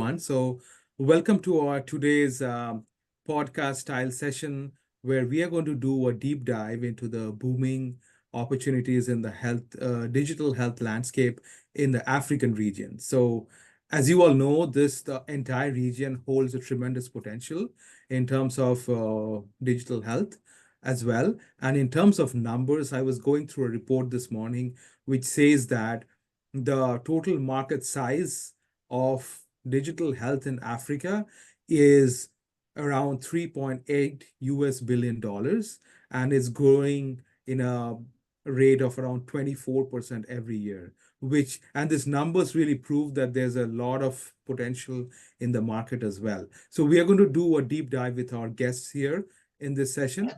So, welcome to our today's podcast style session where we are going to do a deep dive into the booming opportunities in the digital health landscape in the African region. So, as you all know, the entire region holds a tremendous potential in terms of digital health as well. And in terms of numbers, I was going through a report this morning which says that the total market size of digital health in Africa is around 3.8 US billion dollars and is growing in a rate of around 24% every year, which and these numbers really prove that there's a lot of potential in the market as well. So we are going to do a deep dive with our guests here in this session.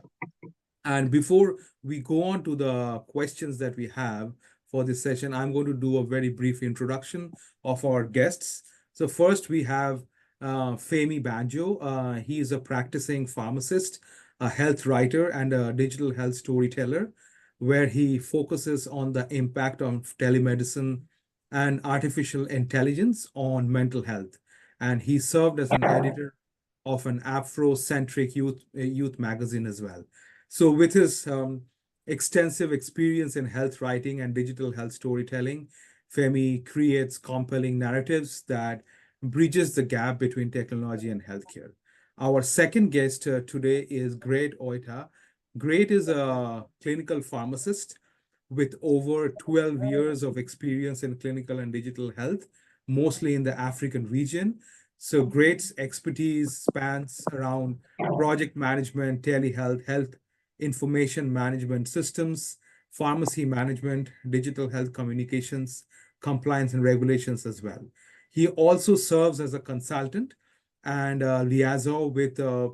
And before we go on to the questions that we have for this session, I'm going to do a very brief introduction of our guests. So first we have Femi Banjo. He is a practicing pharmacist, a health writer, and a digital health storyteller, where he focuses on the impact of telemedicine and artificial intelligence on mental health. And he served as an editor of an Afro-centric youth magazine as well. So, with his extensive experience in health writing and digital health storytelling, Femi creates compelling narratives that bridges the gap between technology and healthcare. Our second guest today is Great Oita. Great is a clinical pharmacist with over 12 years of experience in clinical and digital health, mostly in the African region. So Great's expertise spans around project management, telehealth, health information management systems, pharmacy management, digital health communications, compliance and regulations as well. He also serves as a consultant and liaison with a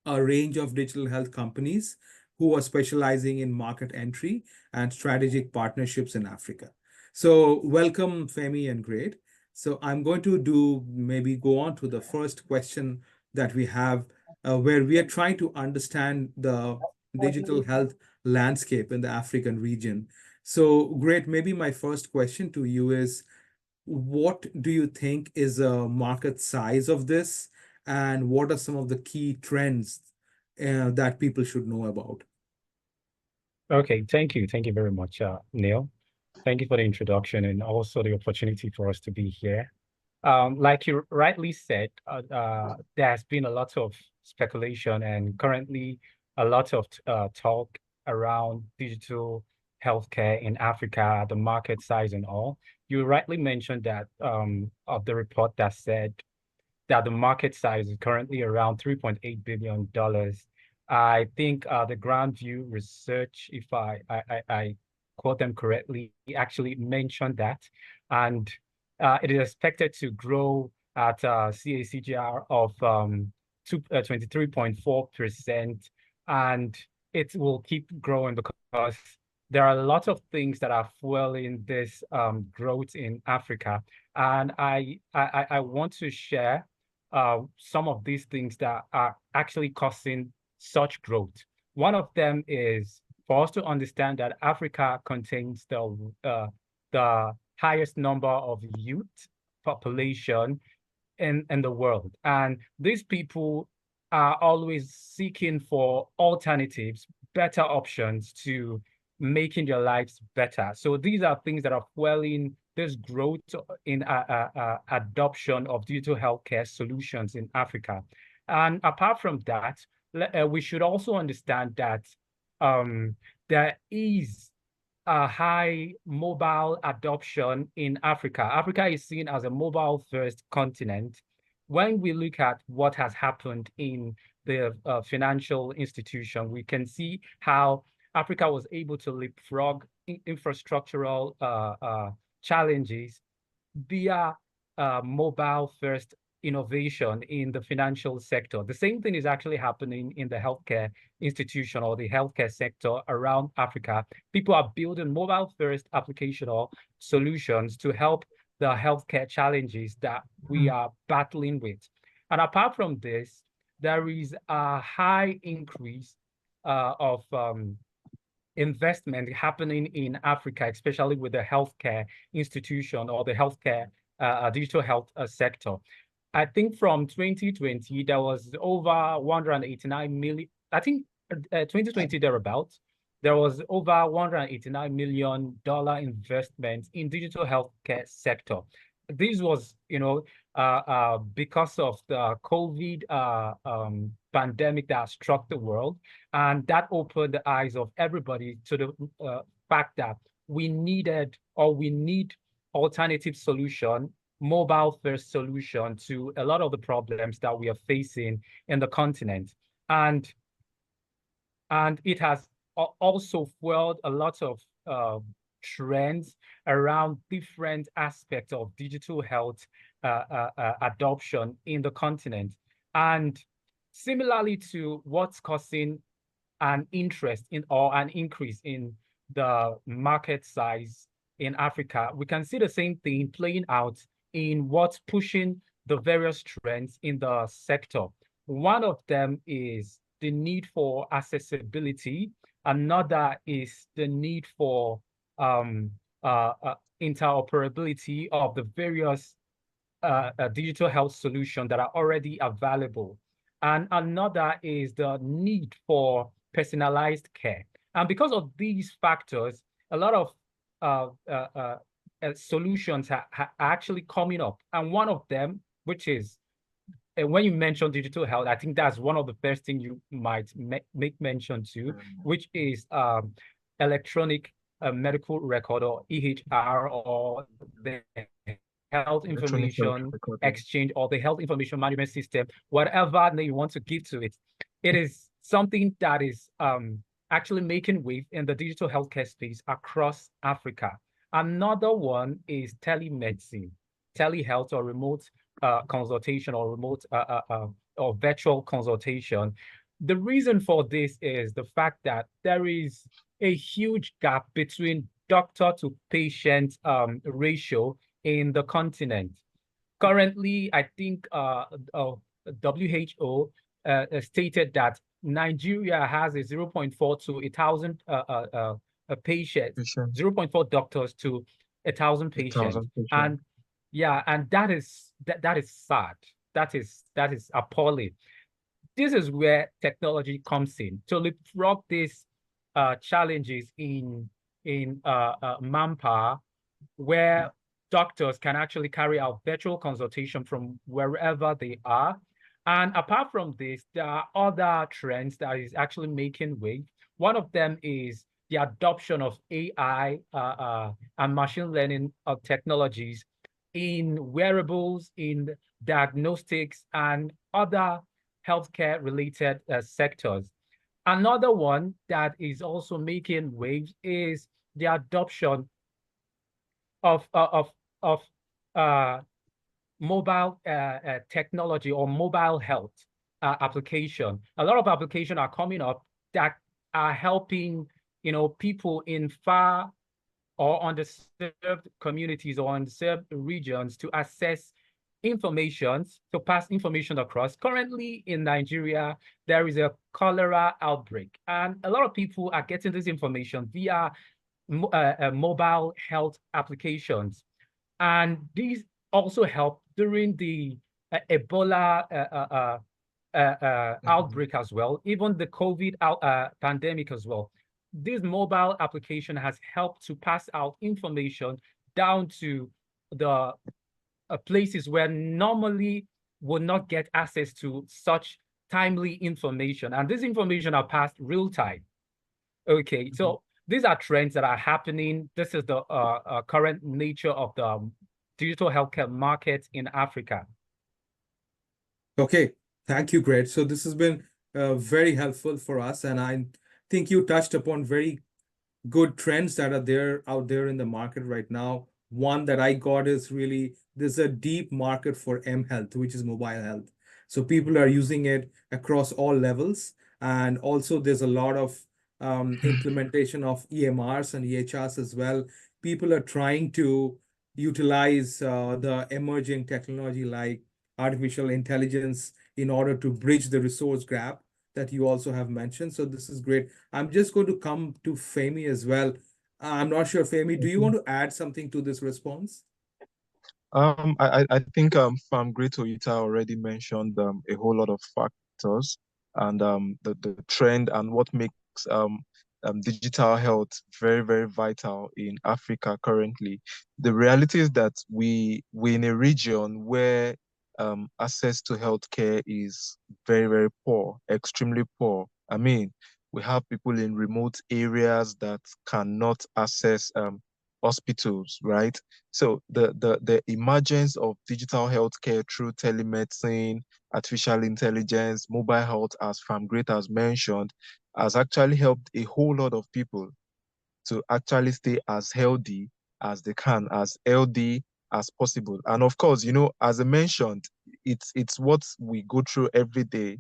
range of digital health companies who are specializing in market entry and strategic partnerships in Africa. So, welcome, Femi and Great. So, I'm going to do maybe go on to the first question that we have, where we are trying to understand the digital health landscape in the African region. So, Great, maybe my first question to you is what do you think is a market size of this, and what are some of the key trends that people should know about? Okay, thank you. Thank you very much, Neil. Thank you for the introduction and also the opportunity for us to be here. Like you rightly said, there's been a lot of speculation and currently a lot of talk around digital healthcare in Africa, the market size and all. You rightly mentioned that of the report that said that the market size is currently around $3.8 billion. I think the Grand View Research, if I quote them correctly, actually mentioned that. And it is expected to grow at a CAGR of 23.4%. And it will keep growing because there are a lot of things that are fueling this growth in Africa. And I want to share some of these things that are actually causing such growth. One of them is for us to understand that Africa contains the highest number of youth population in the world. And these people are always seeking for alternatives, better options to making their lives better. So these are things that are fueling this growth in adoption of digital healthcare solutions in Africa. And apart from that, we should also understand that there is a high mobile adoption in Africa. Africa is seen as a mobile first continent. When we look at what has happened in the financial institution, we can see how Africa was able to leapfrog infrastructural challenges via mobile first innovation in the financial sector. The same thing is actually happening in the healthcare institution or the healthcare sector around Africa. People are building mobile first application or solutions to help the healthcare challenges that we are battling with. And apart from this, there is a high increase of investment happening in Africa, especially with the healthcare institution or the healthcare digital health sector. I think from 2020, there was over 189 million. I think 2020 thereabouts, there was over $189 million investment in digital healthcare sector. This was, because of the COVID pandemic that struck the world, and that opened the eyes of everybody to the fact that we need alternative solution, mobile first solution to a lot of the problems that we are facing in the continent. And it has also fueled a lot of trends around different aspects of digital health adoption in the continent. And similarly to what's causing an interest in or an increase in the market size in Africa, we can see the same thing playing out in what's pushing the various trends in the sector. One of them is the need for accessibility. Another is the need for interoperability of the various digital health solutions that are already available. And another is the need for personalized care. And because of these factors, a lot of solutions are actually coming up. And one of them, which is, when you mention digital health, I think that's one of the first things you might make mention to, which is electronic medical record, or EHR, or the health information exchange, or the health information management system, whatever name you want to give to it. It is something that is actually making wave in the digital healthcare space across Africa. Another one is telemedicine, telehealth, or remote consultation, or remote or virtual consultation. The reason for this is the fact that there is a huge gap between doctor to patient ratio in the continent. Currently, I think WHO stated that Nigeria has a 0.4 to 1,000 patients, 0.4 doctors to 1,000 patients. And yeah, and that is sad. That is appalling. This is where technology comes in to leapfrog these challenges in manpower, where doctors can actually carry out virtual consultation from wherever they are. And apart from this, there are other trends that is actually making way. One of them is the adoption of AI and machine learning technologies in wearables, in diagnostics, and other healthcare related sectors. Another one that is also making waves is the adoption of mobile technology, or mobile health application. A lot of applications are coming up that are helping, people in far or underserved communities or underserved regions to access information, to pass information across. Currently in Nigeria, there is a cholera outbreak, and a lot of people are getting this information via mobile health applications. And these also help during the Ebola outbreak as well, even the COVID pandemic as well. This mobile application has helped to pass out information down to the places where normally would not get access to such timely information. And this information are passed real time. Okay, so these are trends that are happening. This is the current nature of the digital healthcare market in Africa. Okay, thank you, Greg. So this has been very helpful for us, and I think you touched upon very good trends that are out there in the market right now. One that I got is really, there's a deep market for mHealth, which is mobile health. So people are using it across all levels, and also there's a lot of implementation of EMRs and EHRs as well. People are trying to utilize the emerging technology like artificial intelligence in order to bridge the resource gap that you also have mentioned. So this is great. I'm just going to come to Femi as well. I'm not sure, Femi, do you want to add something to this response? I think Great Oita already mentioned a whole lot of factors and the trend and what makes digital health very, very vital in Africa currently. The reality is that we in a region where access to healthcare is very, very poor, extremely poor. I mean, we have people in remote areas that cannot access hospitals, right? So the emergence of digital healthcare through telemedicine, artificial intelligence, mobile health, as Great has mentioned, has actually helped a whole lot of people to actually stay as healthy as they can, as healthy as possible. And of course, as I mentioned, it's what we go through every day.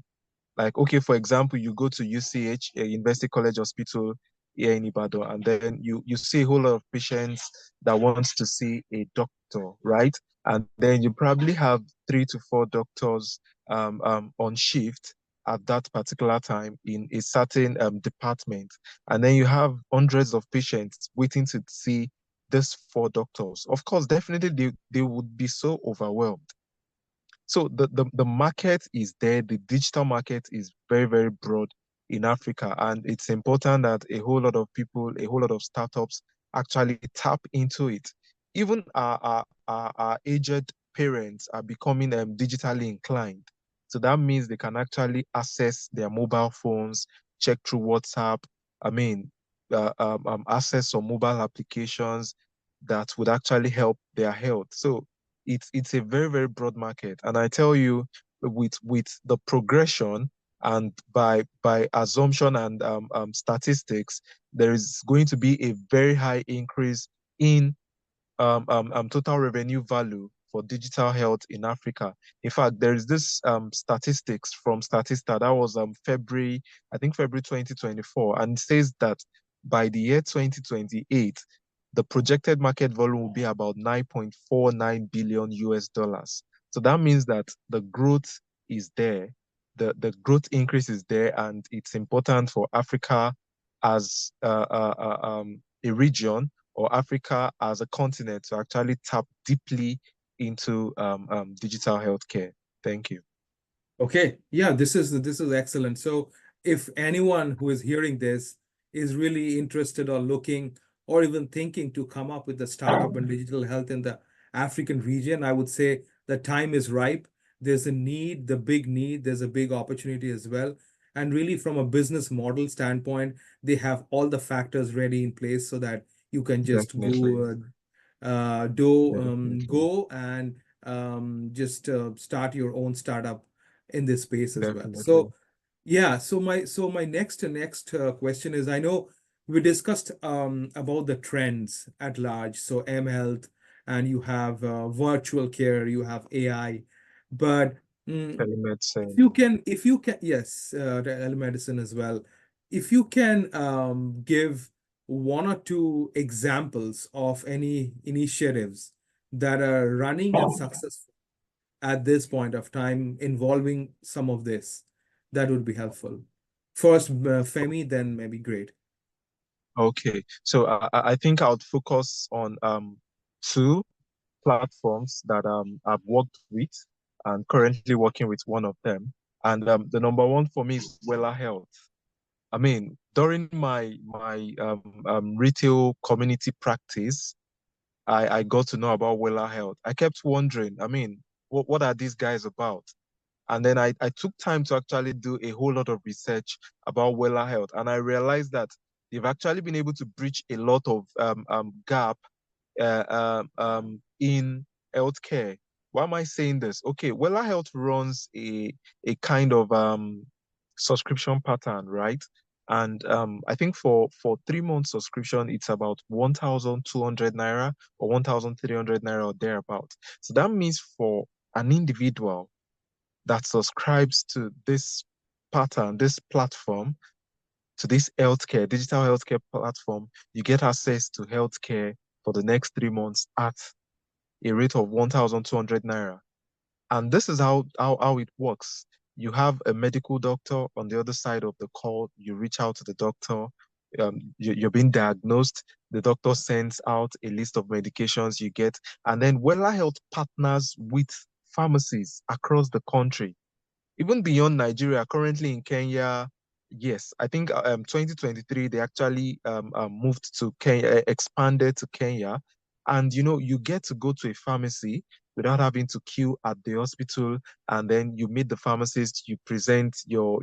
Like, okay, for example, you go to UCH, University College Hospital here in Ibadan, and then you see a whole lot of patients that wants to see a doctor, right? And then you probably have 3 to 4 doctors on shift at that particular time in a certain department. And then you have hundreds of patients waiting to see these 4 doctors. Of course, definitely they would be so overwhelmed. So the market is there. The digital market is very, very broad in Africa. And it's important that a whole lot of people, a whole lot of startups actually tap into it. Even our aged parents are becoming digitally inclined. So that means they can actually access their mobile phones, check through WhatsApp. I mean, access some mobile applications that would actually help their health. So it's a very, very broad market. And I tell you, with the progression and by assumption and statistics, there is going to be a very high increase in total revenue value for digital health in Africa. In fact, there is this statistics from Statista that was February, I think February 2024, and it says that by the year 2028, the projected market volume will be about 9.49 billion US dollars. So that means that the growth is there, the growth increase is there, and it's important for Africa as a region or Africa as a continent to actually tap deeply into digital healthcare. Thank you. Okay, yeah, this is excellent. So if anyone who is hearing this is really interested or looking or even thinking to come up with a startup in digital health in the African region, I would say the time is ripe. There's a need, the big need, there's a big opportunity as well. And really, from a business model standpoint, they have all the factors ready in place so that you can just Definitely. Definitely. go and just start your own startup in this space as well. Definitely. So yeah, so my next question is, I know we discussed about the trends at large, so M Health, and you have virtual care, you have AI, but Telemedicine. if you can, yes, the telemedicine as well. If you can give one or two examples of any initiatives that are running and successful at this point of time involving some of this, that would be helpful. First, Femi, then maybe great. Okay. So I think I would focus on two platforms that I've worked with and currently working with one of them. And the number one for me is Wella Health. I mean, during my retail community practice, I got to know about Wella Health. I kept wondering, I mean, what are these guys about? And then I took time to actually do a whole lot of research about Wella Health. And I realized that they've actually been able to bridge a lot of gap in healthcare. Why am I saying this? Okay, Wella Health runs a kind of subscription pattern, right? And I think for 3 month subscription, it's about 1,200 naira or 1,300 naira or thereabout. So that means for an individual that subscribes to this pattern, this platform, to this digital healthcare platform, you get access to healthcare for the next 3 months at a rate of 1,200 naira. And this is how it works. You have a medical doctor on the other side of the call. You reach out to the doctor. You're being diagnosed. The doctor sends out a list of medications you get, and then Wella Health partners with pharmacies across the country, even beyond Nigeria. Currently in Kenya, yes, I think 2023 they actually moved to Kenya, expanded to Kenya, and you get to go to a pharmacy without having to queue at the hospital, and then you meet the pharmacist, you present your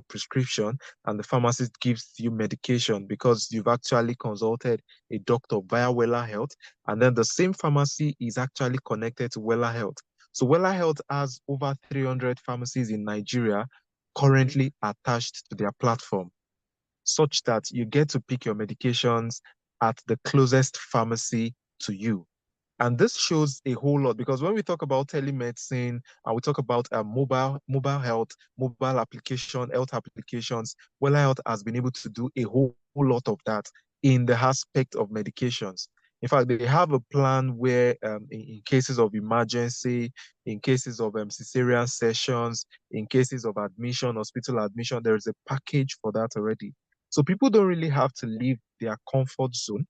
prescription, and the pharmacist gives you medication because you've actually consulted a doctor via Wella Health, and then the same pharmacy is actually connected to Wella Health. So Wella Health has over 300 pharmacies in Nigeria currently attached to their platform, such that you get to pick your medications at the closest pharmacy to you. And this shows a whole lot, because when we talk about telemedicine and we talk about mobile health, mobile application, health applications, Wella Health has been able to do a whole lot of that in the aspect of medications. In fact, they have a plan where in cases of emergency, in cases of cesarean sessions, in cases of admission, hospital admission, there is a package for that already. So people don't really have to leave their comfort zone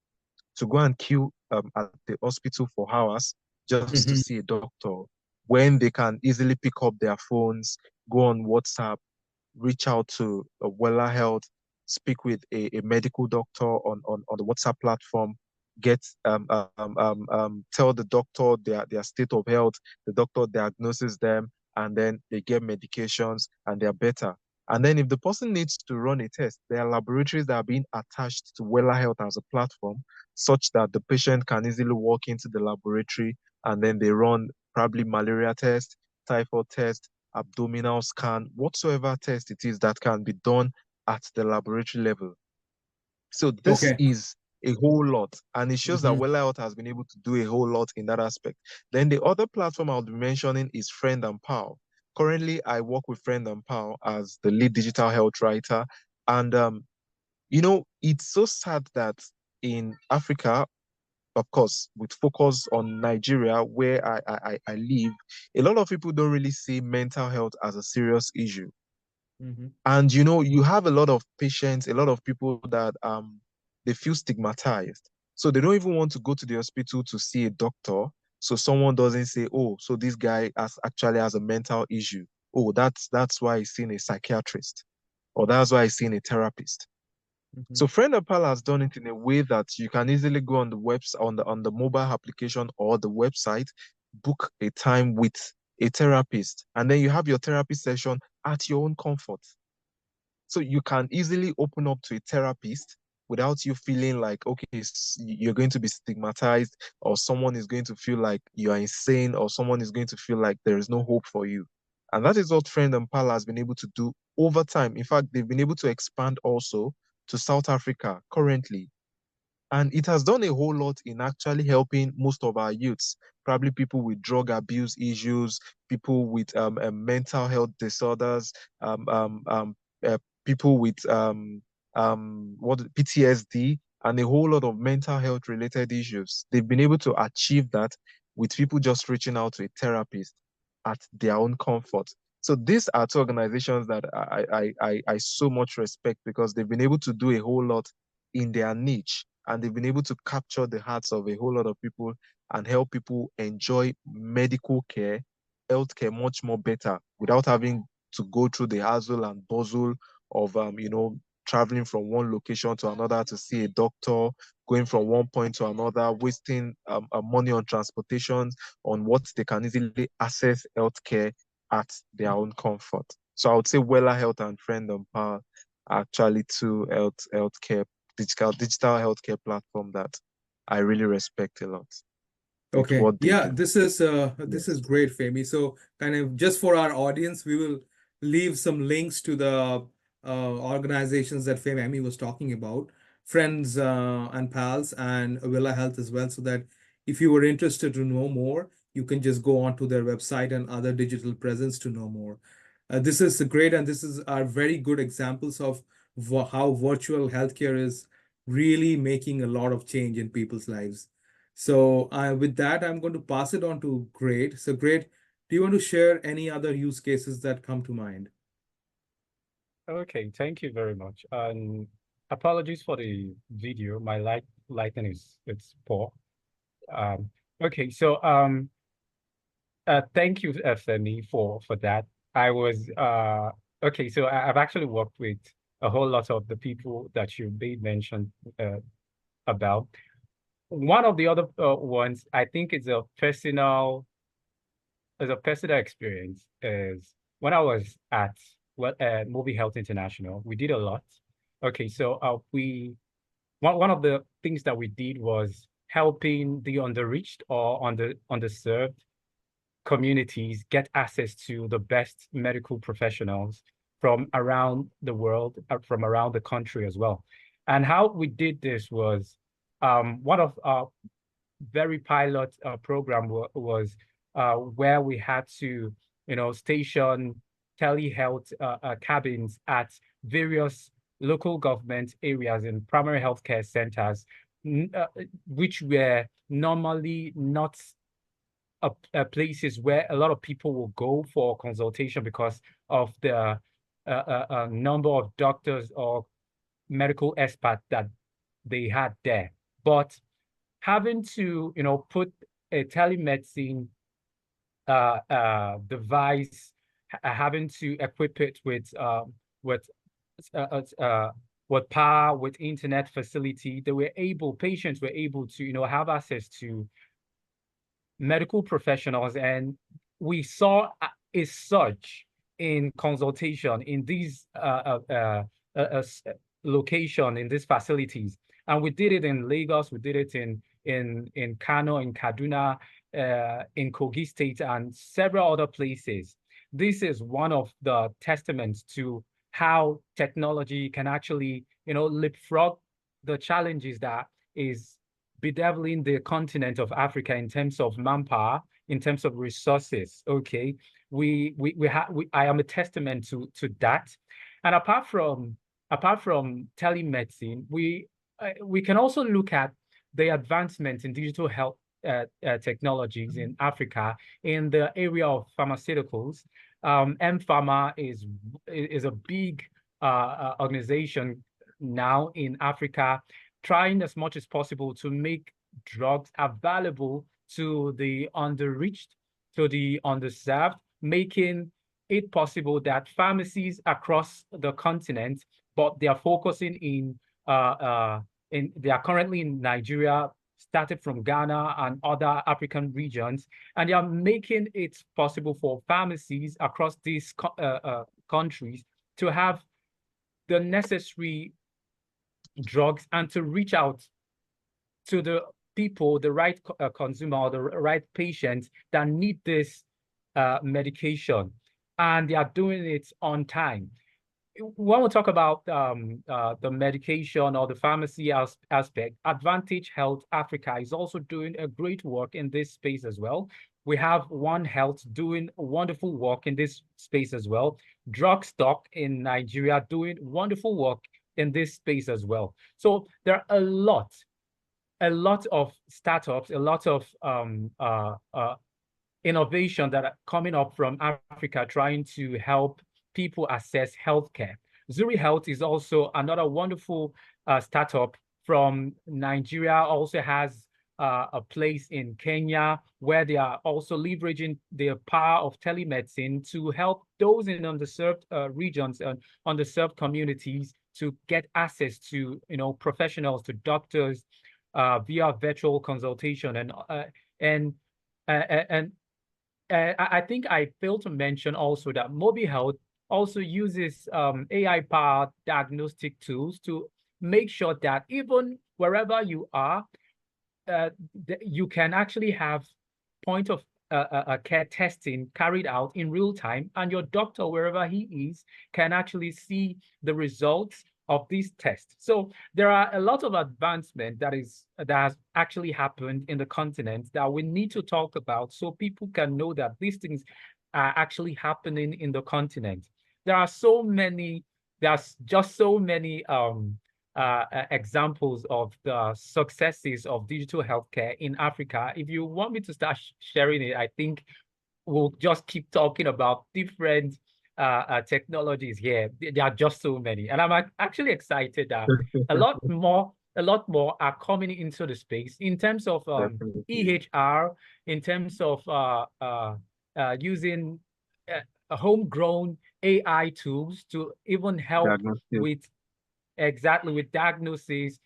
to go and queue at the hospital for hours just to Mhm. see a doctor, when they can easily pick up their phones, go on WhatsApp, reach out to Wella Health, speak with a medical doctor on the WhatsApp platform, get tell the doctor their state of health, the doctor diagnoses them, and then they get medications and they're better. And then if the person needs to run a test, there are laboratories that are being attached to Wella Health as a platform, such that the patient can easily walk into the laboratory and then they run probably malaria test, typhoid test, abdominal scan, whatsoever test it is that can be done at the laboratory level. So this Okay. is a whole lot, and it shows that Mhm. Wella Health has been able to do a whole lot in that aspect. Then the other platform I'll be mentioning is Friend and Pal. Currently, I work with Friend and Pal as the lead digital health writer, and it's so sad that in Africa, of course, with focus on Nigeria, where I live, a lot of people don't really see mental health as a serious issue. Mhm. And you have a lot of patients, a lot of people that they feel stigmatized. So they don't even want to go to the hospital to see a doctor. So someone doesn't say, oh, so this guy actually has a mental issue. Oh, that's why he's seeing a psychiatrist, or that's why he's seeing a therapist. Mhm. So Friend Pal has done it in a way that you can easily go on the website, on the mobile application or the website, book a time with a therapist, and then you have your therapy session at your own comfort. So you can easily open up to a therapist without you feeling like, okay, you're going to be stigmatized, or someone is going to feel like you are insane, or someone is going to feel like there is no hope for you. And that is what Friend and Pal has been able to do over time. In fact, they've been able to expand also to South Africa currently. And it has done a whole lot in actually helping most of our youths, probably people with drug abuse issues, people with mental health disorders, um, um, um, uh, people with what PTSD, and a whole lot of mental health related issues. They've been able to achieve that with people just reaching out to a therapist at their own comfort. So these are two organizations that I so much respect, because they've been able to do a whole lot in their niche, and they've been able to capture the hearts of a whole lot of people and help people enjoy medical care, healthcare much more better, without having to go through the hassle and bustle of traveling from one location to another to see a doctor, going from one point to another, wasting money on transportation, on what they can easily access healthcare at their own comfort. So I would say Wella Health and Friend and Power are actually two healthcare digital healthcare platform that I really respect a lot with Okay. what they Yeah, do. this is Yes. great, Femi. So kind of just for our audience, we will leave some links to the organizations that Femi was talking about, Friends and Pals and Avila Health as well, so that if you were interested to know more, you can just go onto their website and other digital presence to know more. This is great, and this is are very good examples of how virtual healthcare is really making a lot of change in people's lives. So with that, I'm going to pass it on to Great. So Great, do you want to share any other use cases that come to mind? Okay, thank you very much. And apologies for the video. My light lighting is poor. Okay, so thank you, Femi, for that. I was okay. So I've actually worked with a whole lot of the people that you made mention about. One of the other ones, I think, is a personal experience. Is when I was at Movie Health International, we did a lot. Okay, so one of the things that we did was helping the underreached or underserved communities get access to the best medical professionals from around the world, from around the country as well. And how we did this was one of our very pilot program was where we had to, station telehealth cabins at various local government areas and primary healthcare centers, which were normally not places where a lot of people will go for consultation because of the number of doctors or medical experts that they had there. But having to, put a telemedicine device, having to equip it with power, with internet facility, patients were able to, have access to medical professionals, and we saw a surge in consultation in these location, in these facilities. And we did it in Lagos, we did it in Kano, in Kaduna, in Kogi State, and several other places. This is one of the testaments to how technology can actually, leapfrog the challenges that is bedeviling the continent of Africa in terms of manpower, in terms of resources. Okay, I am a testament to that. And apart from telemedicine, we can also look at the advancements in digital health technologies in Africa in the area of pharmaceuticals. mPharma is a big organization now in Africa, trying as much as possible to make drugs available to the underreached, to the underserved, making it possible that pharmacies across the continent, but they are focusing they are currently in Nigeria, started from Ghana and other African regions, and they are making it possible for pharmacies across these countries to have the necessary drugs and to reach out to the people, the right consumer or the right patients that need this medication, and they are doing it on time. When we talk about the medication or the pharmacy aspect, Advantage Health Africa is also doing a great work in this space as well. We have One Health doing wonderful work in this space as well. Drugstock in Nigeria doing wonderful work in this space as well. So there are a lot of startups, a lot of innovation that are coming up from Africa trying to help people access healthcare. Zuri Health is also another wonderful startup from Nigeria, also has a place in Kenya where they are also leveraging the power of telemedicine to help those in underserved regions and underserved communities to get access to, professionals, to doctors via virtual consultation. And I think I failed to mention also that Mobi Health also uses AI-powered diagnostic tools to make sure that even wherever you are, you can actually have point of care testing carried out in real time, and your doctor, wherever he is, can actually see the results of these tests. So there are a lot of advancement that has actually happened in the continent that we need to talk about so people can know that these things are actually happening in the continent. There's just so many examples of the successes of digital healthcare in Africa. If you want me to start sharing it, I think we'll just keep talking about different technologies here. There are just so many. And I'm actually excited that a lot more a lot more are coming into the space in terms of Definitely. EHR, in terms of using homegrown AI tools to even help Diagnosis. with exactly with diagnosis.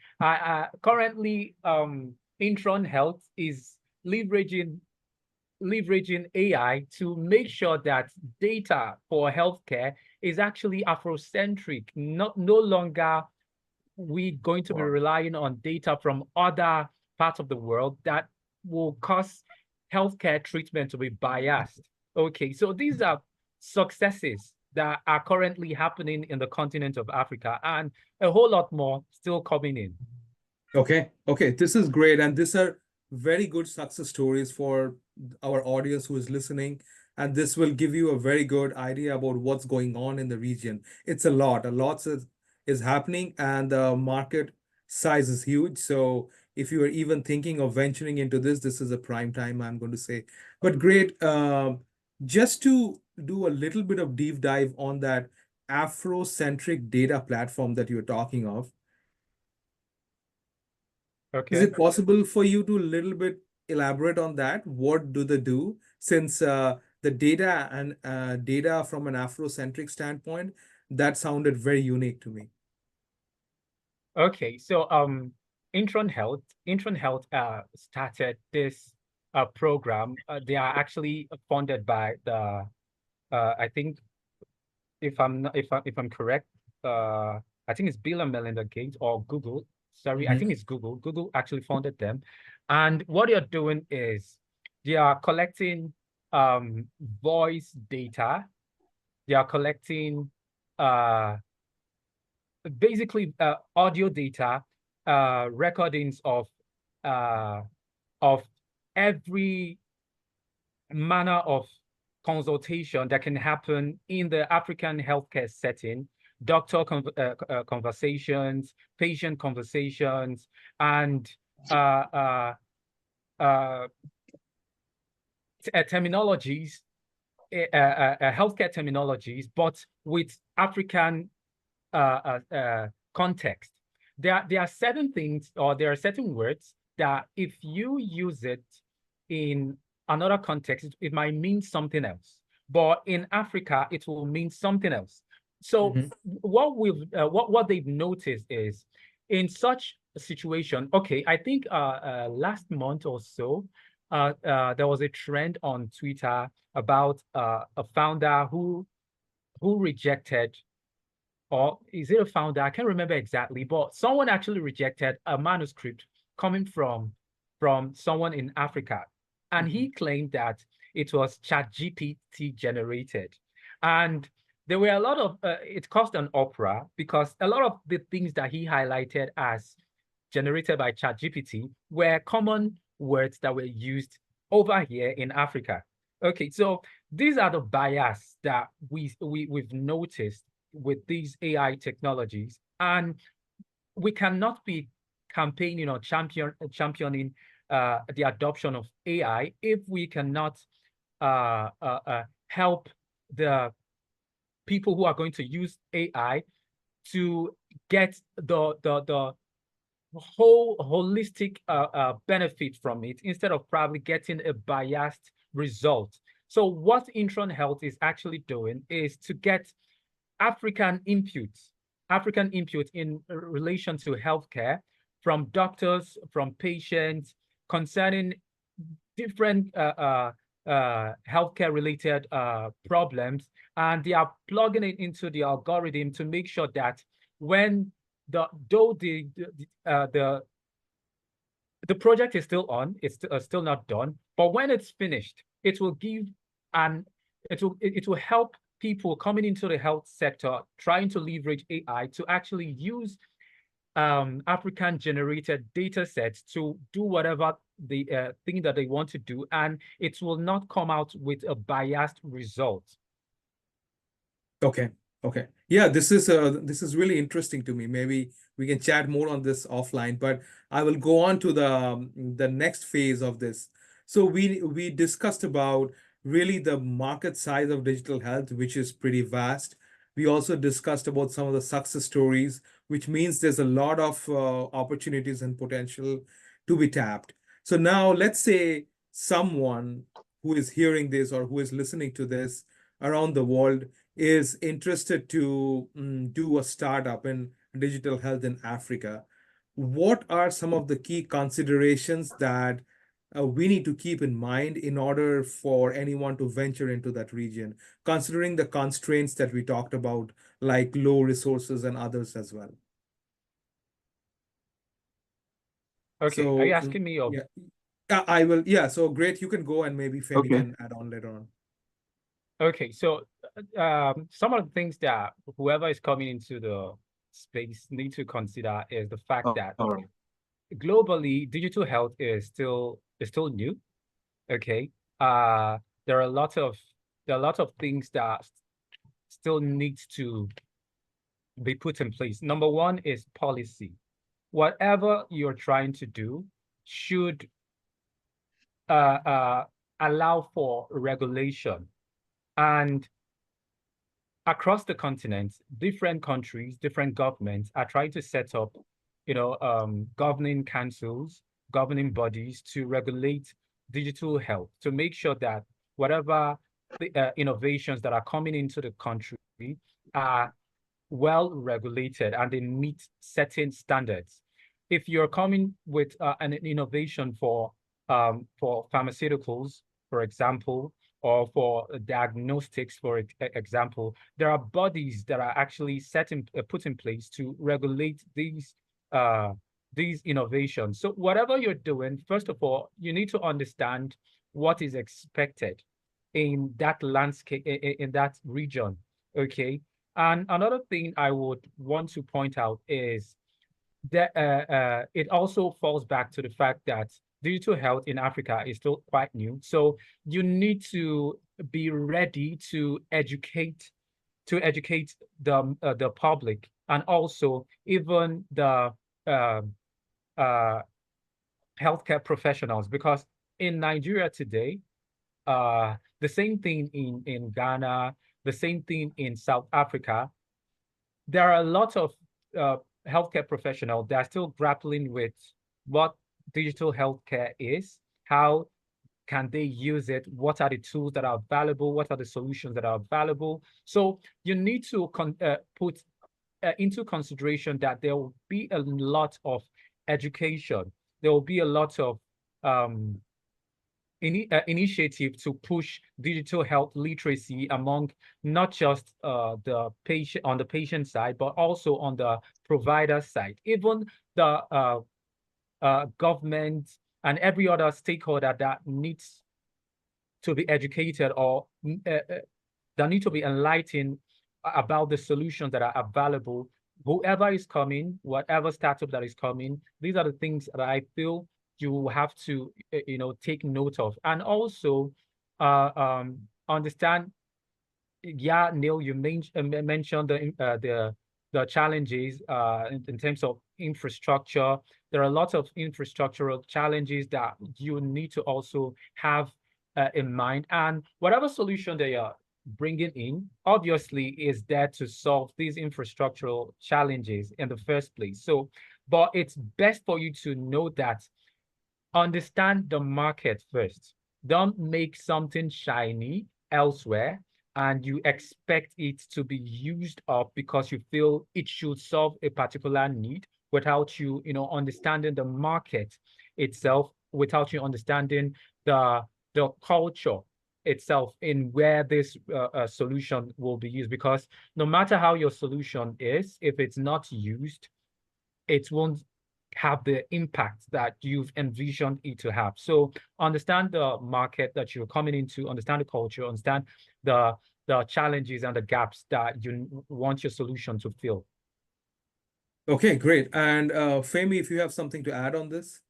Currently, Intron Health is leveraging AI to make sure that data for healthcare is actually Afrocentric, no longer we going to be Wow. relying on data from other parts of the world that will cause healthcare treatment to be biased. Okay, so these are successes that are currently happening in the continent of Africa, and a whole lot more still coming in. Okay, okay, this is great. And these are very good success stories for our audience who is listening. And this will give you a very good idea about what's going on in the region. It's a lot is happening, and the market size is huge. So if you are even thinking of venturing into this is a prime time, I'm going to say. But great. Just to do a little bit of deep dive on that Afrocentric data platform that you're talking of. Is Okay. it possible for you to a little bit elaborate on that? What do they do? Since the data and data from an Afrocentric standpoint, that sounded very unique to me. Okay, so Intron Health started this program. They are actually funded by the I think if I'm correct, I think it's Bill and Melinda Gates or Google. Sorry, I think it's Google. Google actually funded them, and what they are doing is they are collecting voice data. They are collecting basically audio data, recordings of every manner of consultation that can happen in the African healthcare setting, doctor conversations, patient conversations, and terminologies, healthcare terminologies, but with African context. There are certain things, or there are certain words that if you use it in another context, it might mean something else. But in Africa, it will mean something else. So what they've noticed is in such a situation, okay, I think last month or so, there was a trend on Twitter about a founder who rejected, or is it a founder? I can't remember exactly, but someone actually rejected a manuscript coming from someone in Africa. And he claimed that it was ChatGPT generated. And there were a lot of, it caused an uproar because a lot of the things that he highlighted as generated by ChatGPT were common words that were used over here in Africa. Okay, so these are the bias that we've noticed with these AI technologies, and we cannot be campaigning or championing the adoption of AI if we cannot help the people who are going to use AI to get the whole holistic benefit from it, instead of probably getting a biased result. So what Intron Health is actually doing is to get African input in relation to healthcare from doctors, from patients, concerning different healthcare related problems, and they are plugging it into the algorithm to make sure that when the project is still on, it's still not done, but when it's finished, it will give it will help people coming into the health sector trying to leverage AI to actually use African generated data sets to do whatever the thing that they want to do, and it will not come out with a biased result. Okay. Okay. Yeah, this is really interesting to me. Maybe we can chat more on this offline, but I will go on to the next phase of this. So we discussed about really the market size of digital health, which is pretty vast. We also discussed about some of the success stories, which means there's a lot of opportunities and potential to be tapped. So now let's say someone who is hearing this or who is listening to this around the world is interested to do a startup in digital health in Africa. What are some of the key considerations that we need to keep in mind in order for anyone to venture into that region, considering the constraints that we talked about, like low resources and others as well? Okay, are you So, asking me of yeah, I will. Yeah, so great. You can go and maybe Femi Okay. can add on later on. Okay, so some of the things that whoever is coming into the space need to consider is the fact that All right. globally, digital health is still new. Okay, there are a lot of things that still need to be put in place. Number one is policy. Whatever you're trying to do should uh, uh, allow for regulation. And across the continent, different countries, different governments are trying to set up, governing councils, governing bodies to regulate digital health, to make sure that whatever the innovations that are coming into the country are well regulated and they meet certain standards. If you're coming with an innovation for pharmaceuticals, for example, or for diagnostics, for example, there are bodies that are actually put in place to regulate these innovations. So whatever you're doing, first of all, you need to understand what is expected in that landscape, in that region. Okay. And another thing I would want to point out is that it also falls back to the fact that digital health in Africa is still quite new. So you need to be ready to educate the public and also even the uh, uh, healthcare professionals, because in Nigeria today, the same thing in Ghana, the same thing in South Africa, there are a lot of uh, healthcare professionals that are still grappling with what digital healthcare is, how can they use it, what are the tools that are available, what are the solutions that are available. So you need to put into consideration that there will be a lot of education, there will be a lot of um, initiative to push digital health literacy among not just the patient on the patient side, but also on the provider side. Even the government and every other stakeholder that needs to be educated or that need to be enlightened about the solutions that are available. Whoever is coming, whatever startup that is coming, these are the things that I feel you have to, take note of. And also understand, yeah, Neil, you mentioned the challenges in terms of infrastructure. There are a lot of infrastructural challenges that you need to also have in mind. And whatever solution they are bringing in, obviously, is there to solve these infrastructural challenges in the first place. So, but it's best for you to know that understand the market first. Don't make something shiny elsewhere and you expect it to be used up because you feel it should solve a particular need without you, understanding the market itself, without you understanding the culture itself in where this solution will be used. Because no matter how your solution is, if it's not used, it won't have the impact that you've envisioned it to have. So understand the market that you're coming into, understand the culture, understand the challenges and the gaps that you want your solution to fill. Okay, great. And Femi, if you have something to add on this.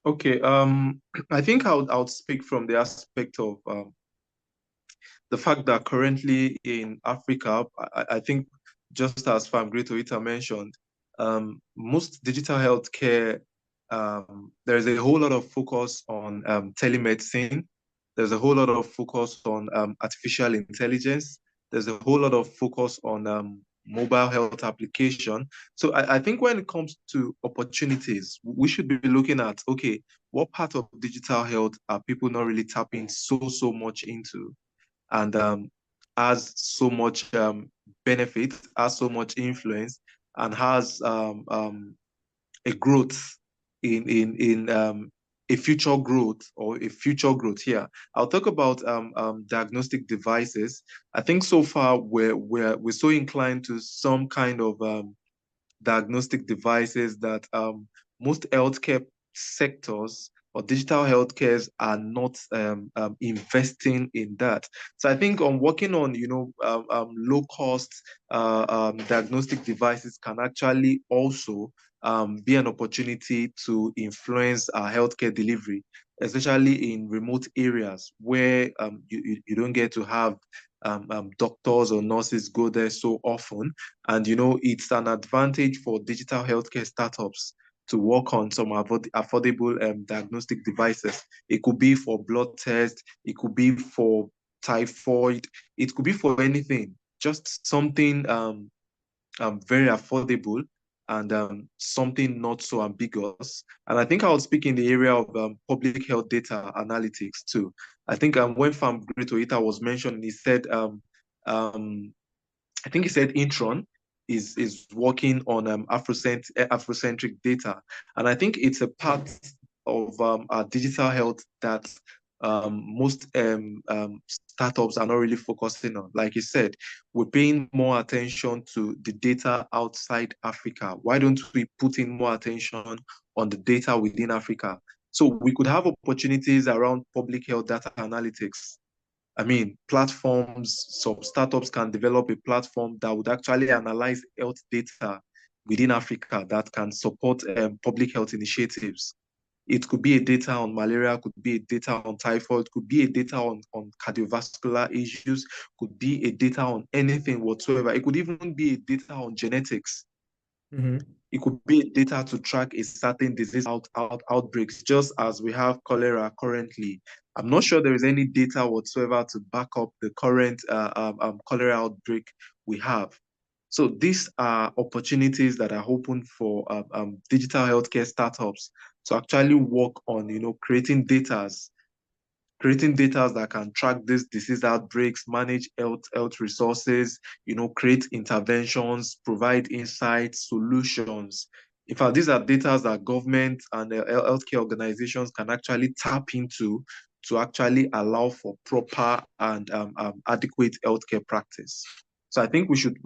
Okay. I think I would speak from the aspect of the fact that currently in Africa, I think just as Farm Great Oita mentioned, most digital healthcare, there's a whole lot of focus on telemedicine. There's a whole lot of focus on artificial intelligence. There's a whole lot of focus on mobile health application. So I think when it comes to opportunities, we should be looking at, okay, what part of digital health are people not really tapping so much into? And has so much benefit, has so much influence, and has a growth in a future growth or a future growth here. I'll talk about diagnostic devices. I think so far we're so inclined to some kind of diagnostic devices that most healthcare sectors or digital healthcares are not investing in that. So I think on working on, low cost diagnostic devices can actually also be an opportunity to influence our healthcare delivery, especially in remote areas where you don't get to have doctors or nurses go there so often. And, it's an advantage for digital healthcare startups to work on some affordable diagnostic devices. It could be for blood tests, it could be for typhoid, it could be for anything, just something very affordable and something not so ambiguous. And I think I was speaking in the area of public health data analytics too. I think when Farm Great Oita was mentioned, he said, I think he said Intron is working on Afrocentric data. And I think it's a part of our digital health that most startups are not really focusing on. Like you said, we're paying more attention to the data outside Africa. Why don't we put in more attention on the data within Africa? So we could have opportunities around public health data analytics. I mean, platforms, some startups can develop a platform that would actually analyze health data within Africa that can support public health initiatives. It could be a data on malaria, could be a data on typhoid, could be a data on cardiovascular issues, could be a data on anything whatsoever. It could even be a data on genetics. Mm-hmm. It could be data to track a certain disease outbreaks, just as we have cholera currently. I'm not sure there is any data whatsoever to back up the current cholera outbreak we have. So these are opportunities that are open for digital healthcare startups to actually work on, creating data that can track these disease outbreaks, manage health resources, create interventions, provide insights, solutions. In fact, these are data that government and healthcare organizations can actually tap into to actually allow for proper and adequate healthcare practice. So I think we should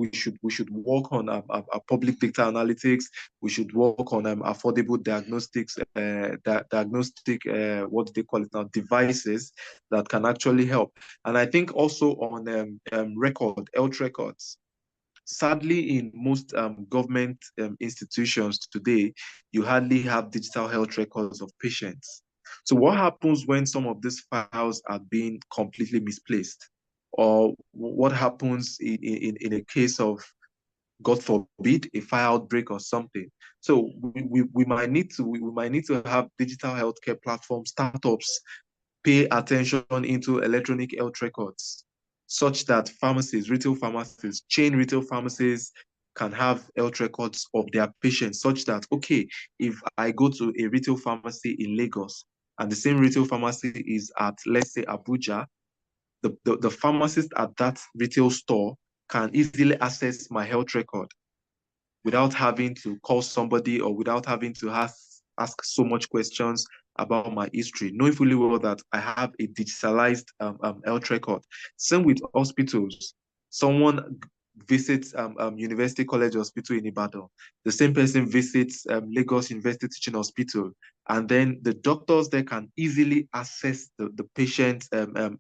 work on our public data analytics. We should work on affordable diagnostics, diagnostic, what do they call it now, devices that can actually help. And I think also on health records. Sadly, in most government institutions today, you hardly have digital health records of patients. So what happens when some of these files are being completely misplaced? Or what happens in a case of, God forbid, a fire outbreak or something? So we might need to have digital healthcare platform startups pay attention into electronic health records, such that pharmacies, retail pharmacies, chain retail pharmacies can have health records of their patients, such that, okay, if I go to a retail pharmacy in Lagos and the same retail pharmacy is at, let's say, Abuja, the pharmacist at that retail store can easily access my health record without having to call somebody or without having to ask so much questions about my history, knowing fully well that I have a digitalized health record. Same with hospitals. Someone visits University College Hospital in Ibadan. The same person visits Lagos University Teaching Hospital. And then the doctors there can easily access the patient's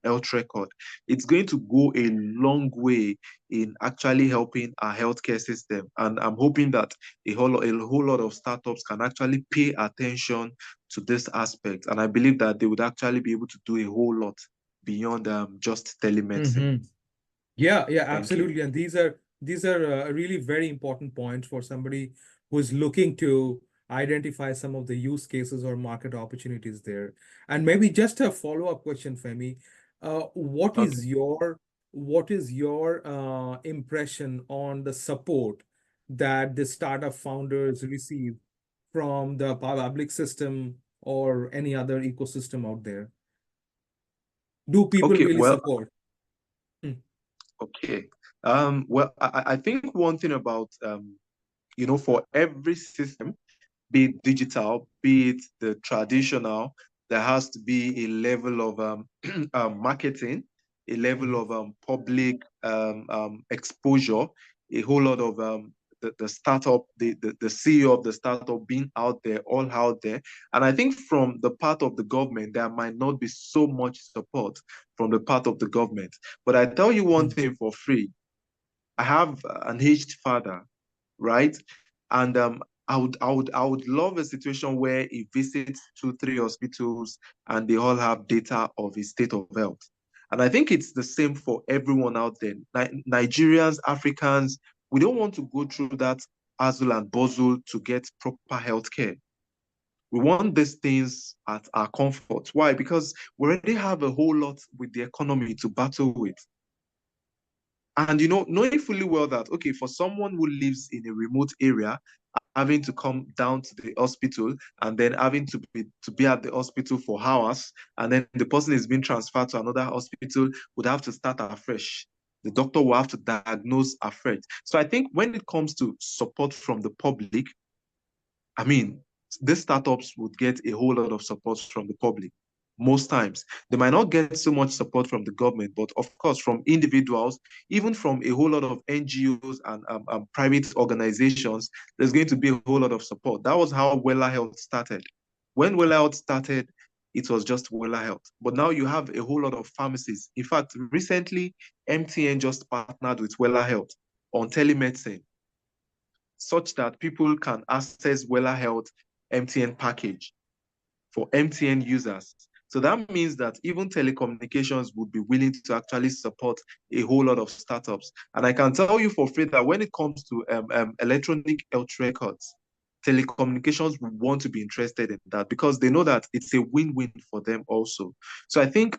health record. It's going to go a long way in actually helping our healthcare system. And I'm hoping that a whole lot of startups can actually pay attention to this aspect. And I believe that they would actually be able to do a whole lot beyond just telemedicine. Mm-hmm. Yeah, Thank you. absolutely. And these are really very important points for somebody who is looking to identify some of the use cases or market opportunities there. And maybe just a follow-up question, Femi. Okay. What is your impression on the support that the startup founders receive from the public system or any other ecosystem out there? Do people Okay. really Well, support? Hmm. okay. Well, I think one thing about for every system, be it digital, be it the traditional, there has to be a level of marketing, a level Mhm. of public exposure, a whole lot of the startup, the CEO of the startup being out there, all out there. And I think from the part of the government, there might not be so much support from the part of the government. But I tell you one thing for free. I have an aged father, right? And I would love a situation where he visits 2, 3 hospitals and they all have data of his state of health. And I think it's the same for everyone out there. Nigerians, Africans, we don't want to go through that hustle and bustle to get proper health care. We want these things at our comfort. Why? Because we already have a whole lot with the economy to battle with. And knowing fully well that, okay, for someone who lives in a remote area, having to come down to the hospital and then having to be at the hospital for hours, and then the person is being transferred to another hospital, would have to start afresh. The doctor will have to diagnose afresh. So I think when it comes to support from the public, I mean, these startups would get a whole lot of support from the public. Most times, they might not get so much support from the government, but of course, from individuals, even from a whole lot of NGOs and private organizations, there's going to be a whole lot of support. That was how Wella Health started. When Wella Health started, it was just Wella Health. But now you have a whole lot of pharmacies. In fact, recently, MTN just partnered with Wella Health on telemedicine, such that people can access Wella Health MTN package for MTN users. So that means that even telecommunications would be willing to actually support a whole lot of startups. And I can tell you for free that when it comes to electronic health records, telecommunications would want to be interested in that because they know that it's a win-win for them also. So I think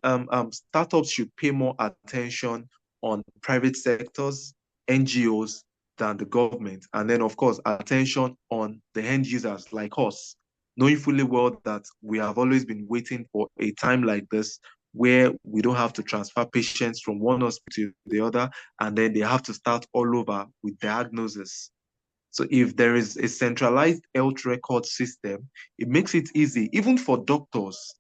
startups should pay more attention on private sectors, NGOs, than the government. And then, of course, attention on the end users like us, knowing fully well that we have always been waiting for a time like this where we don't have to transfer patients from one hospital to the other, and then they have to start all over with diagnosis. So if there is a centralized health record system, it makes it easy, even for doctors.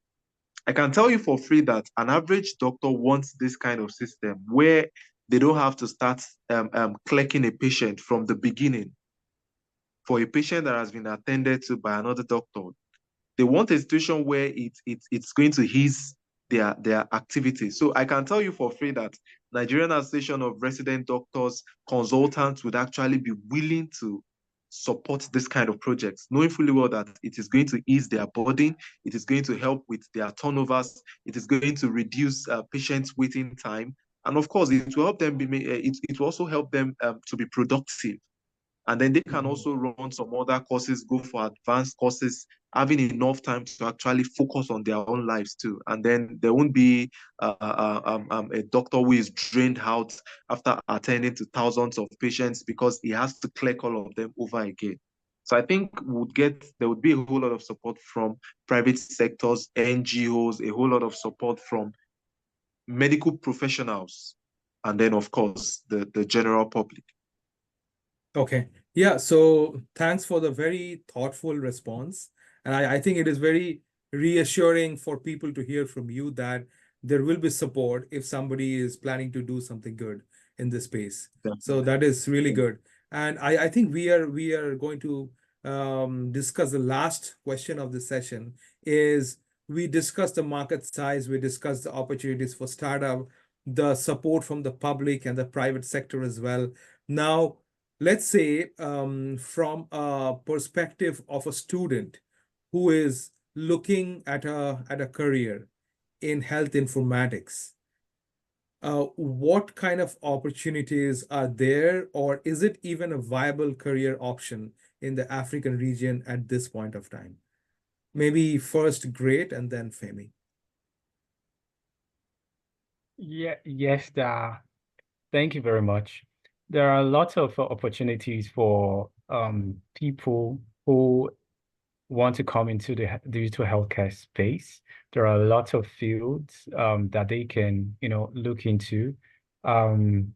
I can tell you for free that an average doctor wants this kind of system where they don't have to start clicking a patient from the beginning for a patient that has been attended to by another doctor. They want a situation where it's going to ease their activities. So I can tell you for free that Nigerian Association of Resident Doctors consultants would actually be willing to support this kind of projects, knowing fully well that it is going to ease their burden, it is going to help with their turnovers, it is going to reduce patients' waiting time, and of course, it will help them it will also help them to be productive. And then they can also run some other courses, go for advanced courses, having enough time to actually focus on their own lives too. And then there won't be a doctor who is drained out after attending to thousands of patients because he has to click all of them over again. So I think there would be a whole lot of support from private sectors, NGOs, a whole lot of support from medical professionals, and then of course the general public. Okay. Yeah. So thanks for the very thoughtful response. And I think it is very reassuring for people to hear from you that there will be support if somebody is planning to do something good in this space. So Definitely. that is really good. And I think we are going to discuss the last question of the session is we discussed the market size, we discussed the opportunities for startup, the support from the public and the private sector as well. Now, let's say from a perspective of a student who is looking at a career in health informatics, what kind of opportunities are there, or is it even a viable career option in the African region at this point of time? Maybe first Great and then Femi. Yes, thank you very much. There are lots of opportunities for people who want to come into the digital healthcare space. There are lots of fields that they can, look into. And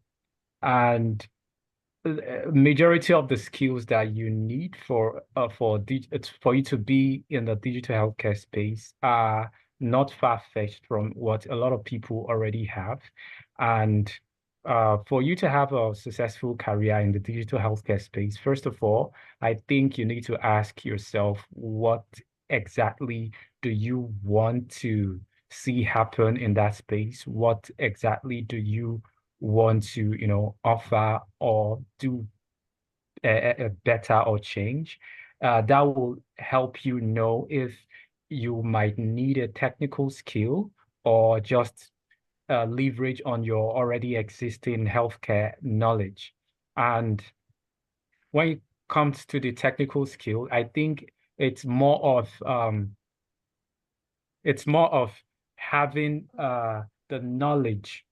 majority of the skills that you need for you to be in the digital healthcare space are not far-fetched from what a lot of people already have. And for you to have a successful career in the digital healthcare space, first of all, I think you need to ask yourself, what exactly do you want to see happen in that space? What exactly do you want to, offer or do a better or change? That will help you know if you might need a technical skill or just leverage on your already existing healthcare knowledge. And when it comes to the technical skill, I think it's more of having the knowledge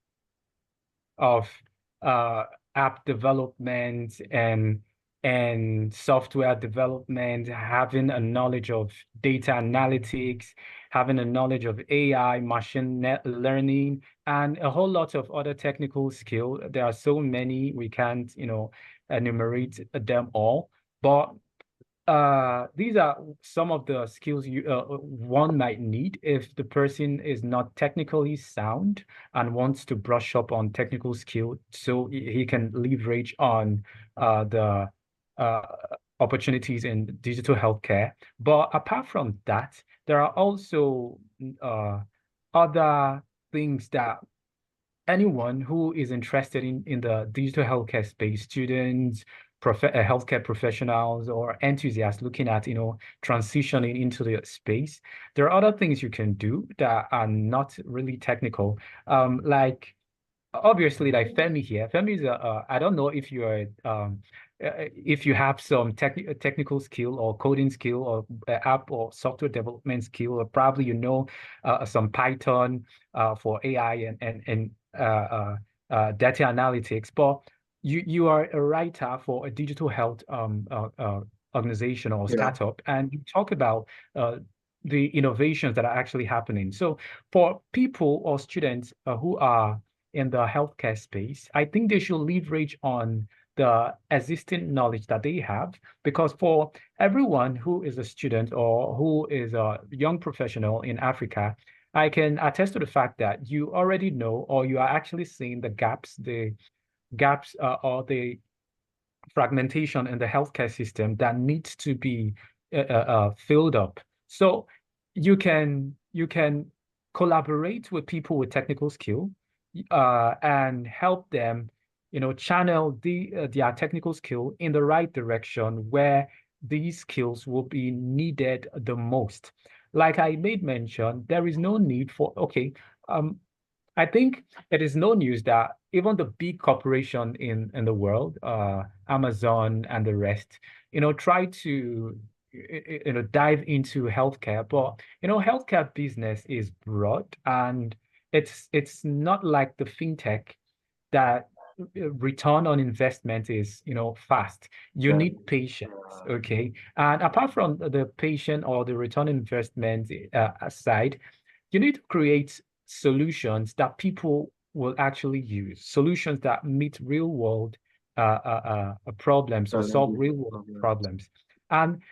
of app development and software development, having a knowledge of data analytics, having a knowledge of AI, machine learning, and a whole lot of other technical skills. There are so many, we can't, enumerate them all, but these are some of the skills one might need if the person is not technically sound and wants to brush up on technical skill, so he can leverage on the opportunities in digital healthcare. But apart from that, there are also other things that anyone who is interested in the digital healthcare space, students, healthcare professionals, or enthusiasts looking at, transitioning into the space, there are other things you can do that are not really technical. Like obviously, like Femi here. Femi is I don't know if you have some technical skill or coding skill or app or software development skill, or probably some Python for AI and data analytics, but you are a writer for a digital health organization or startup, and you talk about the innovations that are actually happening. So for people or students who are in the healthcare space, I think they should leverage on the existing knowledge that they have, because for everyone who is a student or who is a young professional in Africa, I can attest to the fact that you already know, or you are actually seeing the gaps or the fragmentation in the healthcare system that needs to be filled up. So you can collaborate with people with technical skill and help them, channel their technical skill in the right direction where these skills will be needed the most. Like I made mention, there is no need for, I think it is no news that even the big corporation in the world, Amazon and the rest, try to dive into healthcare. But healthcare business is broad, and it's not like the fintech that return on investment is fast. You need patience, okay? And apart from the patient or the return on investment side, you need to create solutions that people will actually use, solutions that meet real world problems or solve real world problems. And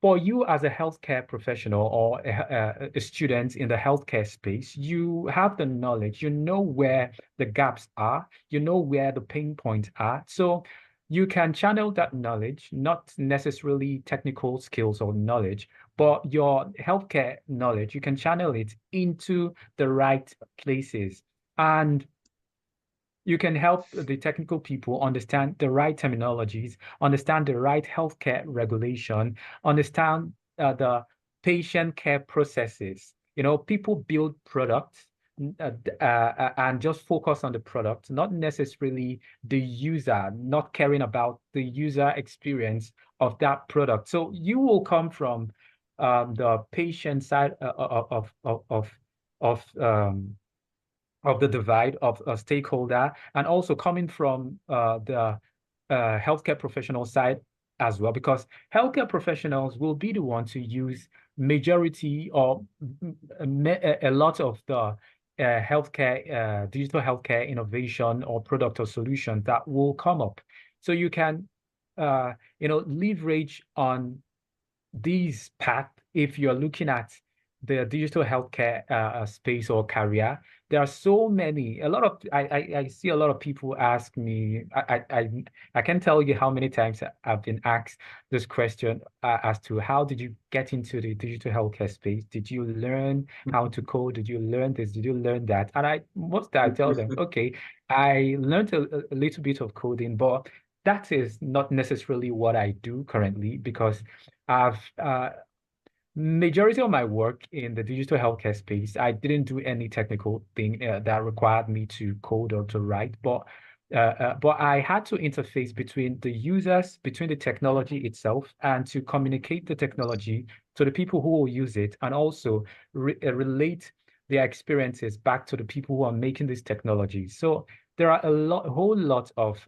for you as a healthcare professional or a student in the healthcare space, you have the knowledge, you know where the gaps are, you know where the pain points are. So you can channel that knowledge, not necessarily technical skills or knowledge, but your healthcare knowledge, you can channel it into the right places. And you can help the technical people understand the right terminologies, understand the right healthcare regulation, understand the patient care processes. People build products and just focus on the product, not necessarily the user, not caring about the user experience of that product. So you will come from the patient side of the divide of a stakeholder, and also coming from the healthcare professional side as well, because healthcare professionals will be the one to use majority or a lot of the healthcare, digital healthcare innovation or product or solution that will come up. So you can, leverage on these path if you're looking at the digital healthcare space or career. There are so many, I see a lot of people ask me, I can tell you how many times I've been asked this question as to how did you get into the digital healthcare space? Did you learn how to code? Did you learn this? Did you learn that? And most I tell them, okay, I learned a little bit of coding, but that is not necessarily what I do currently, because I've majority of my work in the digital healthcare space, I didn't do any technical thing that required me to code or to write, but I had to interface between the users, between the technology itself, and to communicate the technology to the people who will use it, and also relate their experiences back to the people who are making this technology. So there are a whole lot of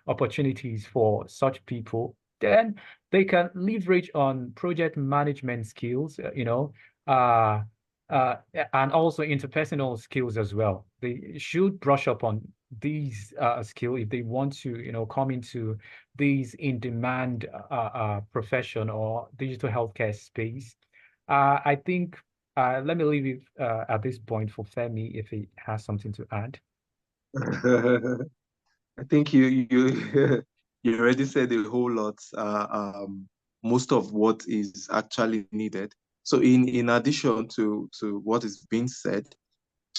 opportunities for such people. Then they can leverage on project management skills, and also interpersonal skills as well. They should brush up on these skills if they want to, come into these in-demand profession or digital healthcare space. I think let me leave it at this point for Femi if he has something to add. I think you you already said a whole lot. Most of what is actually needed. So in addition to what is being said,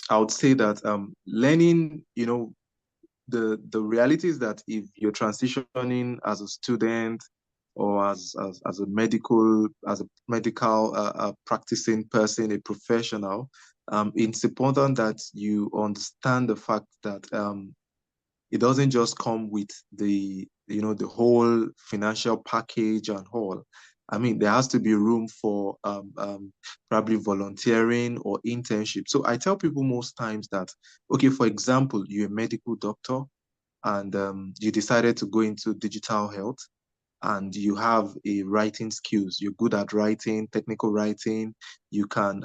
I would say that learning, the reality is that if you're transitioning as a student or as a medical practicing person, a professional, it's important that you understand the fact that it doesn't just come with the whole financial package and all. I mean, there has to be room for probably volunteering or internship. So I tell people most times that, okay, for example, you're a medical doctor and you decided to go into digital health and you have a writing skills. You're good at writing, technical writing. You can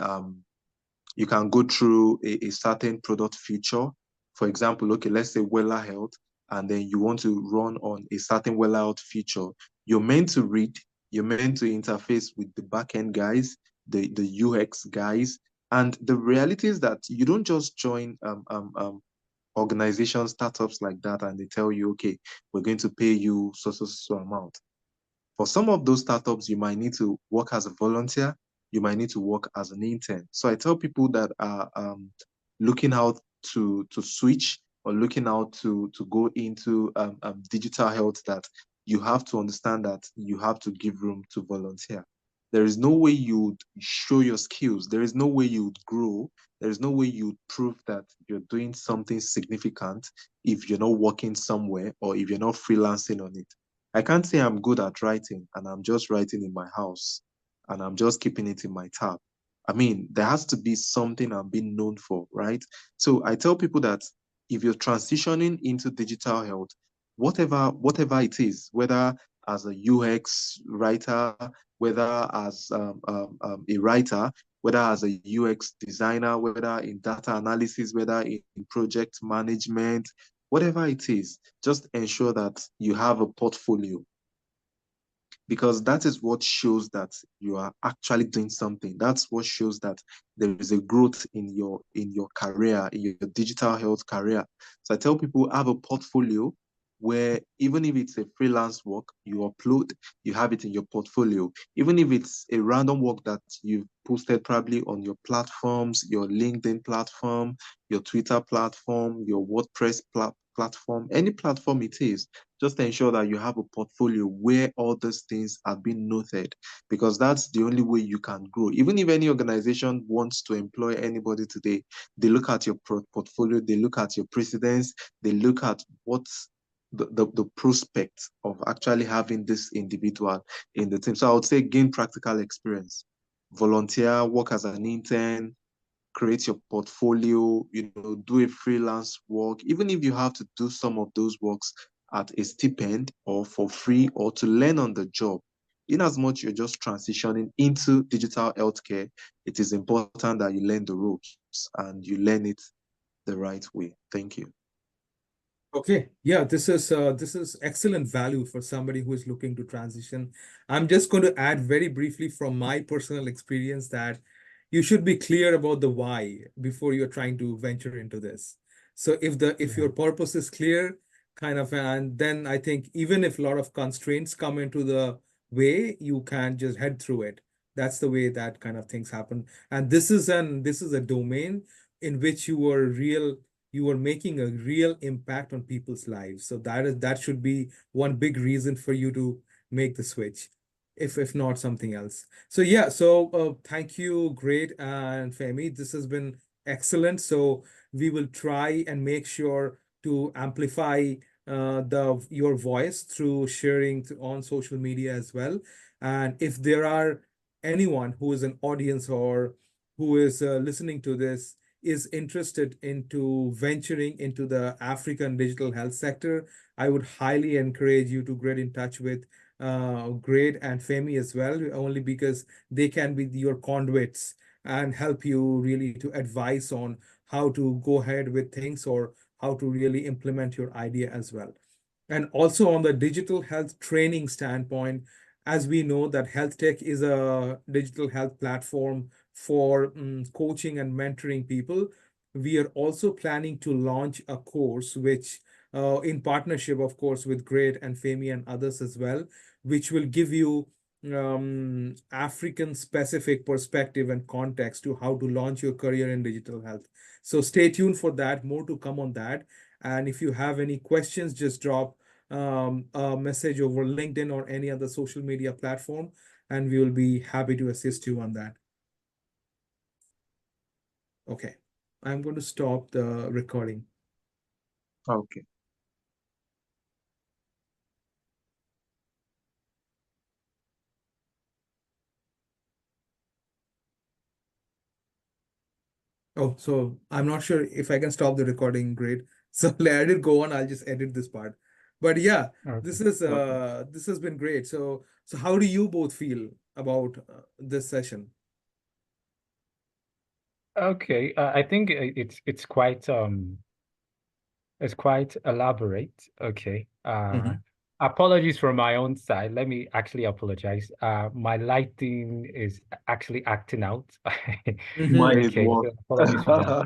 go through a certain product feature. For example, okay, let's say Wella Health, and then you want to run on a certain Wella Health feature. You're meant to read, you're meant to interface with the backend guys, the UX guys. And the reality is that you don't just join organizations, startups like that, and they tell you, okay, we're going to pay you so amount. For some of those startups, you might need to work as a volunteer, you might need to work as an intern. So I tell people that are looking out to switch or looking out to go into digital health that you have to understand that you have to give room to volunteer. There is no way you would show your skills. There is no way you would grow. There is no way you would prove that you're doing something significant if you're not working somewhere or if you're not freelancing on it. I can't say I'm good at writing and I'm just writing in my house and I'm just keeping it in my tab. I mean, there has to be something I'm being known for, right? So I tell people that if you're transitioning into digital health, whatever it is, whether as a UX writer, whether as a writer, whether as a UX designer, whether in data analysis, whether in project management, whatever it is, just ensure that you have a portfolio, because that is what shows that you are actually doing something. That's what shows that there is a growth in your career, in your digital health career. So I tell people, have a portfolio where even if it's a freelance work, you upload, you have it in your portfolio. Even if it's a random work that you've posted probably on your platforms, your LinkedIn platform, your Twitter platform, your WordPress platform, any platform it is, just ensure that you have a portfolio where all these things are being noted, because that's the only way you can grow. Even if any organization wants to employ anybody today, they look at your portfolio, they look at your precedence, they look at what the prospect of actually having this individual in the team. So I would say gain practical experience, volunteer, work as an intern, create your portfolio, do a freelance work, even if you have to do some of those works at a stipend or for free or to learn on the job. In as much you're just transitioning into digital healthcare, it is important that you learn the ropes and you learn it the right way. Thank you. Okay, yeah, this is excellent value for somebody who is looking to transition. I'm just going to add very briefly from my personal experience that you should be clear about the why before you're trying to venture into this. So if Yeah. your purpose is clear, kind of, and then I think even if a lot of constraints come into the way, you can just head through it. That's the way that kind of things happen. And this is a domain in which you are making a real impact on people's lives. So that should be one big reason for you to make the switch, if not something else. So yeah, so thank you, great, and Femi. This has been excellent. So we will try and make sure to amplify your voice through sharing on social media as well. And if there are anyone who is an audience or who is listening to this is interested into venturing into the African digital health sector, I would highly encourage you to get in touch with Grade and Femi as well, only because they can be your conduits and help you really to advise on how to go ahead with things or how to really implement your idea as well. And also on the digital health training standpoint, as we know that health tech is a digital health platform for coaching and mentoring people, we are also planning to launch a course which in partnership, of course, with Great and Femi and others as well, which will give you African specific perspective and context to how to launch your career in digital health. So stay tuned for that, more to come on that. And if you have any questions, just drop a message over LinkedIn or any other social media platform, and we will be happy to assist you on that. Okay, I'm going to stop the recording. Okay. Oh, so I'm not sure if I can stop the recording. Great. So let it go on. I'll just edit this part. But yeah, Okay. this has been great. So how do you both feel about this session? Okay. I think it's quite elaborate. Okay. Mhm. Apologies from my own side. Let me actually apologize. My lighting is actually acting out. Mine Mhm. is Okay, work. so apologies for that.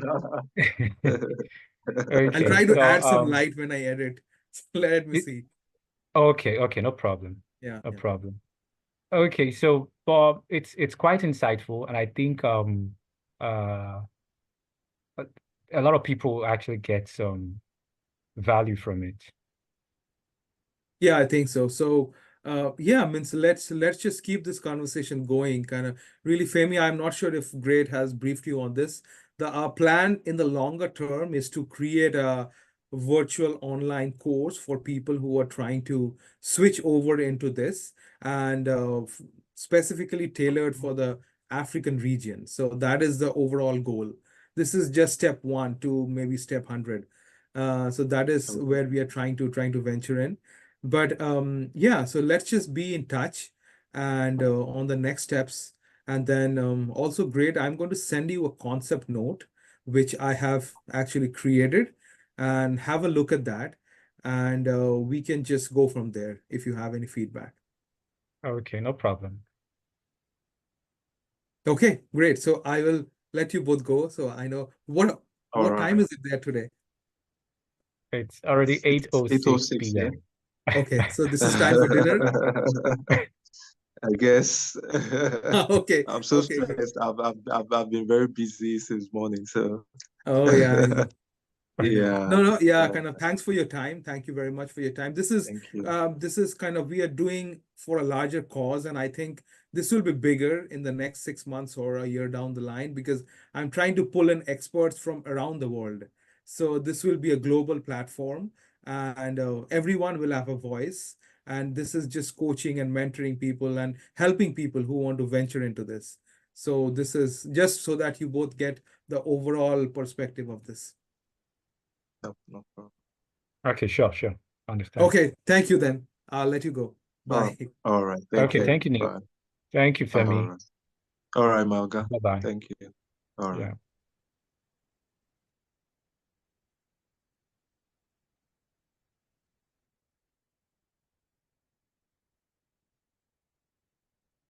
I'll Okay, try to so add some light when I edit. Let me it, see. okay, no problem. Yeah, No yeah. problem. Okay, so Bob, it's quite insightful, and I think uh a a lot of people actually get some value from it. Yeah, I think so. So, yeah, means let's just keep this conversation going. Kind of really, Femi, I'm not sure if Great has briefed you on this. The plan in the longer term is to create a virtual online course for people who are trying to switch over into this and specifically tailored for the African region. So that is the overall goal. This is just step one to maybe step 100. So that is Okay. where we are trying to venture in. But yeah, so let's just be in touch and on the next steps. And then also great, I'm going to send you a concept note, which I have actually created, and have a look at that. And we can just go from there if you have any feedback. Okay, no problem. Okay, great. So I will let you both go. So I know All what time right. is it there today? It's already It's 8:06 8:06, yeah? p.m. Okay, so this is time for dinner. I guess. Okay, I'm so okay. stressed. I've been very busy since morning, so Oh yeah, I know. I know. yeah. No, no, yeah, Yeah. kind of thanks for your time. Thank you very much for your time. Thank you. This is kind of we are doing for a larger cause, and I think this will be bigger in the next 6 months or a year down the line because I'm trying to pull in experts from around the world. So this will be a global platform, and everyone will have a voice. And this is just coaching and mentoring people and helping people who want to venture into this. So this is just so that you both get the overall perspective of this. No, no problem. Okay, sure. Understand. Okay, thank you then. I'll let you go. Bye. All right. Thank Okay, you. thank you, Neil. Bye. Thank you, All Femi. right. All right, Malga. Bye-bye. Thank you. All right. Yeah.